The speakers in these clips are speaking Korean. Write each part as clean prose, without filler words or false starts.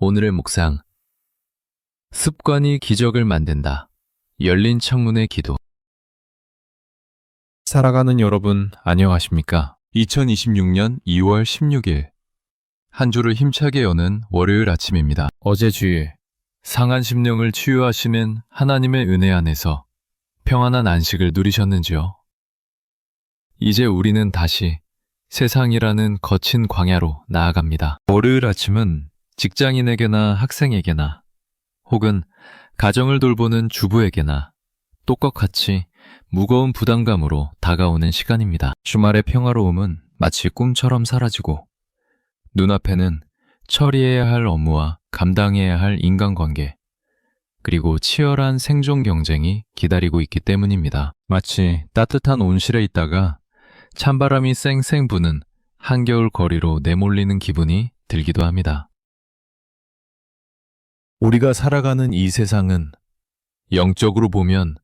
오늘의 묵상. 습관이 기적을 만든다. 열린 창문의 기도. 살아가는 여러분, 안녕하십니까? 2026년 2월 16일. 한 주를 힘차게 여는 월요일 아침입니다. 어제 주일, 상한 심령을 치유하시는 하나님의 은혜 안에서 평안한 안식을 누리셨는지요? 이제 우리는 다시 세상이라는 거친 광야로 나아갑니다. 월요일 아침은 직장인에게나 학생에게나 혹은 가정을 돌보는 주부에게나 똑같이 무거운 부담감으로 다가오는 시간입니다. 주말의 평화로움은 마치 꿈처럼 사라지고 눈앞에는 처리해야 할 업무와 감당해야 할 인간관계, 그리고 치열한 생존 경쟁이 기다리고 있기 때문입니다. 마치 따뜻한 온실에 있다가 찬바람이 쌩쌩 부는 한겨울 거리로 내몰리는 기분이 들기도 합니다. 우리가 살아가는 이 세상은 영적으로 보면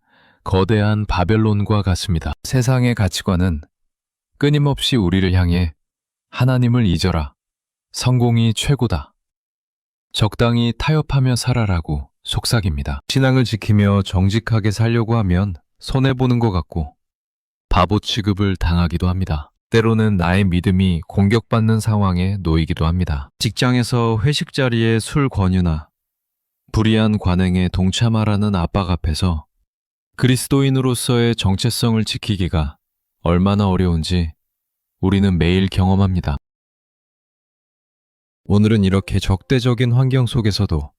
거대한 바벨론과 같습니다. 세상의 가치관은 끊임없이 우리를 향해 하나님을 잊어라, 성공이 최고다, 적당히 타협하며 살아라고 속삭입니다. 신앙을 지키며 정직하게 살려고 하면 손해보는 것 같고 바보 취급을 당하기도 합니다. 때로는 나의 믿음이 공격받는 상황에 놓이기도 합니다. 직장에서 회식 자리에 술 권유나 불의한 관행에 동참하라는 압박 앞에서 그리스도인으로서의 정체성을 지키기가 얼마나 어려운지 우리는 매일 경험합니다. 오늘은 이렇게 적대적인 환경 속에서도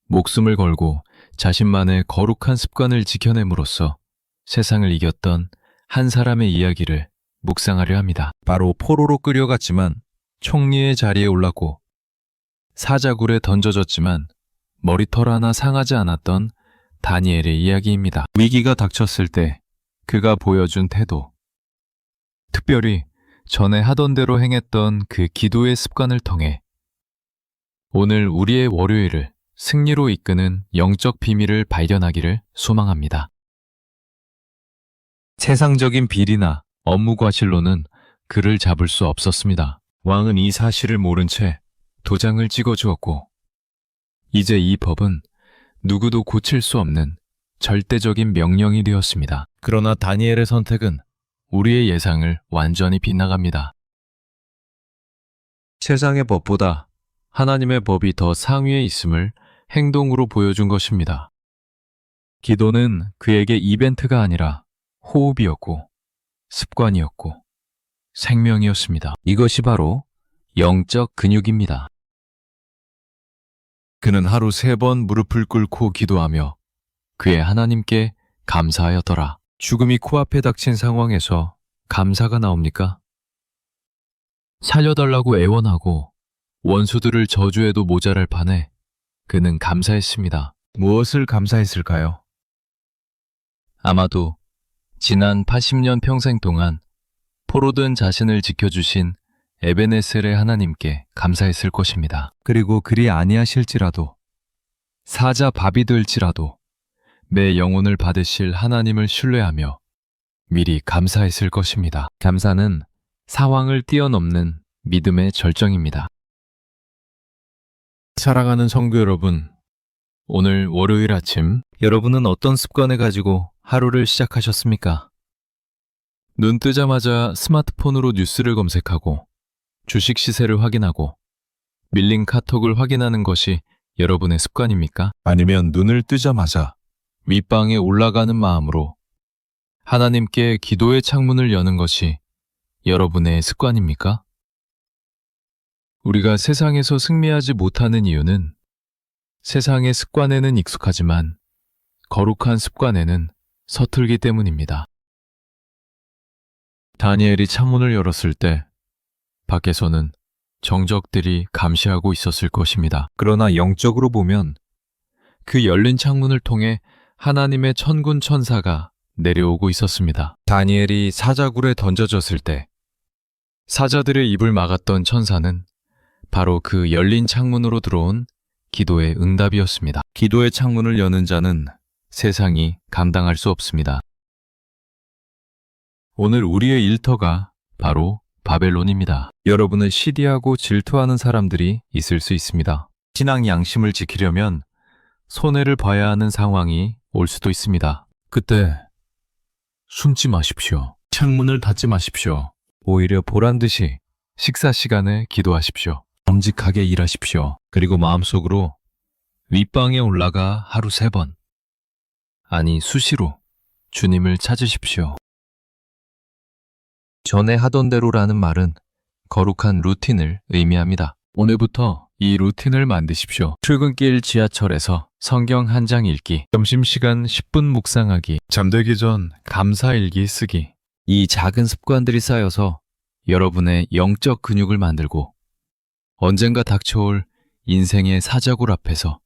목숨을 걸고 자신만의 거룩한 습관을 지켜냄으로써 세상을 이겼던 한 사람의 이야기를 묵상하려 합니다. 바로 포로로 끌려갔지만 총리의 자리에 올랐고 사자굴에 던져졌지만 머리털 하나 상하지 않았던 다니엘의 이야기입니다. 위기가 닥쳤을 때 그가 보여준 태도, 특별히 전에 하던 대로 행했던 그 기도의 습관을 통해 오늘 우리의 월요일을 승리로 이끄는 영적 비밀을 발견하기를 소망합니다. 세상적인 비리나 업무 과실로는 그를 잡을 수 없었습니다. 왕은 이 사실을 모른 채 도장을 찍어주었고 이제 이 법은 누구도 고칠 수 없는 절대적인 명령이 되었습니다. 그러나 다니엘의 선택은 우리의 예상을 완전히 빗나갑니다. 세상의 법보다 하나님의 법이 더 상위에 있음을 행동으로 보여준 것입니다. 기도는 그에게 이벤트가 아니라 호흡이었고 습관이었고 생명이었습니다. 이것이 바로 영적 근육입니다. 그는 하루 3번 무릎을 꿇고 기도하며 그의 하나님께 감사하였더라. 죽음이 코앞에 닥친 상황에서 감사가 나옵니까? 살려달라고 애원하고 원수들을 저주해도 모자랄 판에 그는 감사했습니다. 무엇을 감사했을까요? 아마도 지난 80년 평생 동안 포로된 자신을 지켜주신 에베네셀의 하나님께 감사했을 것입니다. 그리고 그리 아니하실지라도, 사자 밥이 될지라도 내 영혼을 받으실 하나님을 신뢰하며 미리 감사했을 것입니다. 감사는 상황을 뛰어넘는 믿음의 절정입니다. 사랑하는 성도 여러분, 오늘 월요일 아침 여러분은 어떤 습관을 가지고 하루를 시작하셨습니까? 눈 뜨자마자 스마트폰으로 뉴스를 검색하고 주식 시세를 확인하고 밀린 카톡을 확인하는 것이 여러분의 습관입니까? 아니면 눈을 뜨자마자 윗방에 올라가는 마음으로 하나님께 기도의 창문을 여는 것이 여러분의 습관입니까? 우리가 세상에서 승리하지 못하는 이유는 세상의 습관에는 익숙하지만 거룩한 습관에는 서툴기 때문입니다. 다니엘이 창문을 열었을 때 밖에서는 정적들이 감시하고 있었을 것입니다. 그러나 영적으로 보면 그 열린 창문을 통해 하나님의 천군 천사가 내려오고 있었습니다. 다니엘이 사자굴에 던져졌을 때 사자들의 입을 막았던 천사는 바로 그 열린 창문으로 들어온 기도의 응답이었습니다. 기도의 창문을 여는 자는 세상이 감당할 수 없습니다. 오늘 우리의 일터가 바로 바벨론입니다. 여러분을 시기하고 질투하는 사람들이 있을 수 있습니다. 신앙 양심을 지키려면 손해를 봐야 하는 상황이 올 수도 있습니다. 그때 숨지 마십시오. 창문을 닫지 마십시오. 오히려 보란듯이 식사 시간에 기도하십시오. 정직하게 일하십시오. 그리고 마음속으로 윗방에 올라가 하루 3번, 아니 수시로 주님을 찾으십시오. 전에 하던 대로라는 말은 거룩한 루틴을 의미합니다. 오늘부터 이 루틴을 만드십시오. 출근길 지하철에서 성경 한 장 읽기, 점심시간 10분 묵상하기, 잠들기 전 감사일기 쓰기. 이 작은 습관들이 쌓여서 여러분의 영적 근육을 만들고 언젠가 닥쳐올 인생의 사자굴 앞에서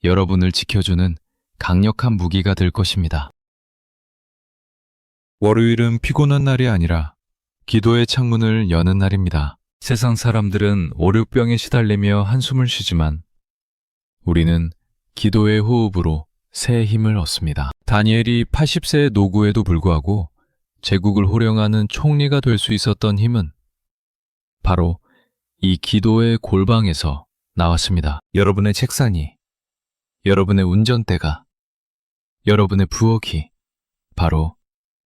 여러분을 지켜주는 강력한 무기가 될 것입니다. 월요일은 피곤한 날이 아니라 기도의 창문을 여는 날입니다. 세상 사람들은 오류병에 시달리며 한숨을 쉬지만 우리는 기도의 호흡으로 새 힘을 얻습니다. 다니엘이 80세의 노구에도 불구하고 제국을 호령하는 총리가 될 수 있었던 힘은 바로 이 기도의 골방에서 나왔습니다. 여러분의 책상이, 여러분의 운전대가, 여러분의 부엌이 바로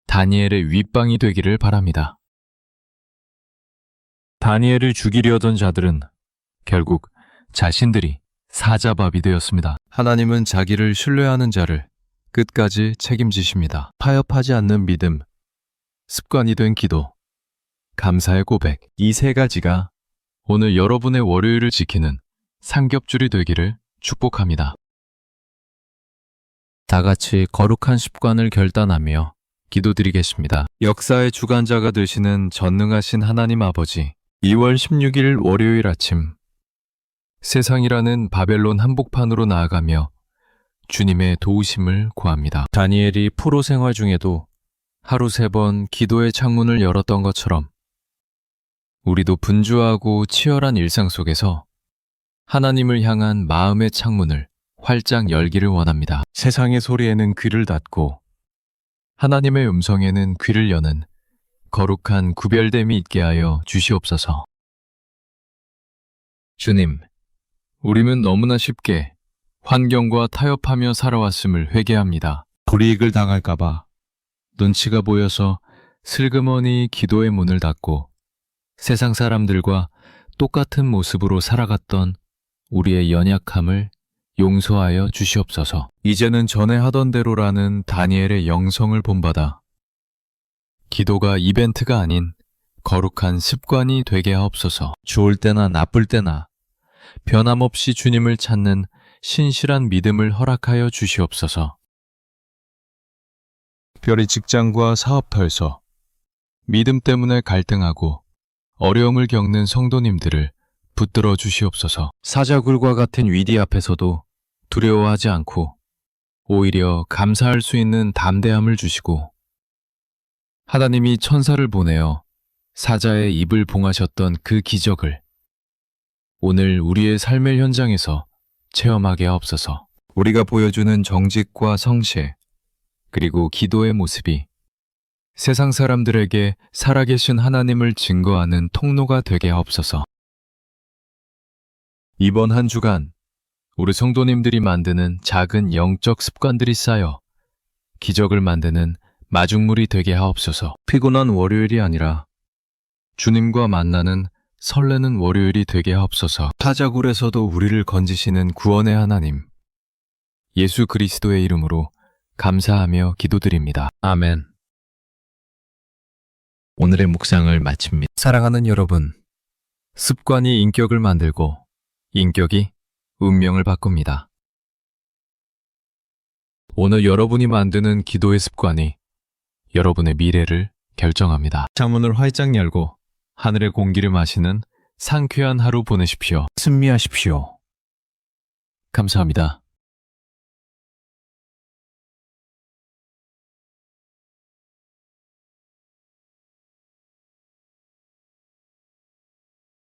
다니엘의 윗방이 되기를 바랍니다. 다니엘을 죽이려던 자들은 결국 자신들이 사자밥이 되었습니다. 하나님은 자기를 신뢰하는 자를 끝까지 책임지십니다. 타협하지 않는 믿음, 습관이 된 기도, 감사의 고백, 이 3가지가 오늘 여러분의 월요일을 지키는 삼겹줄이 되기를 축복합니다. 다 같이 거룩한 습관을 결단하며 기도드리겠습니다. 역사의 주관자가 되시는 전능하신 하나님 아버지, 2월 16일 월요일 아침, 세상이라는 바벨론 한복판으로 나아가며 주님의 도우심을 구합니다. 다니엘이 프로 생활 중에도 하루 3번 기도의 창문을 열었던 것처럼 우리도 분주하고 치열한 일상 속에서 하나님을 향한 마음의 창문을 활짝 열기를 원합니다. 세상의 소리에는 귀를 닫고 하나님의 음성에는 귀를 여는 거룩한 구별됨이 있게 하여 주시옵소서. 주님, 우리는 너무나 쉽게 환경과 타협하며 살아왔음을 회개합니다. 불이익을 당할까봐 눈치가 보여서 슬그머니 기도의 문을 닫고 세상 사람들과 똑같은 모습으로 살아갔던 우리의 연약함을 용서하여 주시옵소서. 이제는 전에 하던 대로라는 다니엘의 영성을 본받아 기도가 이벤트가 아닌 거룩한 습관이 되게 하옵소서. 좋을 때나 나쁠 때나 변함없이 주님을 찾는 신실한 믿음을 허락하여 주시옵소서. 특별히 직장과 사업터에서 믿음 때문에 갈등하고 어려움을 겪는 성도님들을 붙들어 주시옵소서. 사자굴과 같은 위기 앞에서도 두려워하지 않고 오히려 감사할 수 있는 담대함을 주시고 하나님이 천사를 보내어 사자의 입을 봉하셨던 그 기적을 오늘 우리의 삶의 현장에서 체험하게 하옵소서. 우리가 보여주는 정직과 성실 그리고 기도의 모습이 세상 사람들에게 살아계신 하나님을 증거하는 통로가 되게 하옵소서. 이번 한 주간 우리 성도님들이 만드는 작은 영적 습관들이 쌓여 기적을 만드는 마중물이 되게 하옵소서. 피곤한 월요일이 아니라 주님과 만나는 설레는 월요일이 되게 하옵소서. 사자굴에서도 우리를 건지시는 구원의 하나님, 예수 그리스도의 이름으로 감사하며 기도드립니다. 아멘. 오늘의 묵상을 마칩니다. 사랑하는 여러분, 습관이 인격을 만들고 인격이 운명을 바꿉니다. 오늘 여러분이 만드는 기도의 습관이 여러분의 미래를 결정합니다. 창문을 활짝 열고 하늘의 공기를 마시는 상쾌한 하루 보내십시오. 승리하십시오. 감사합니다.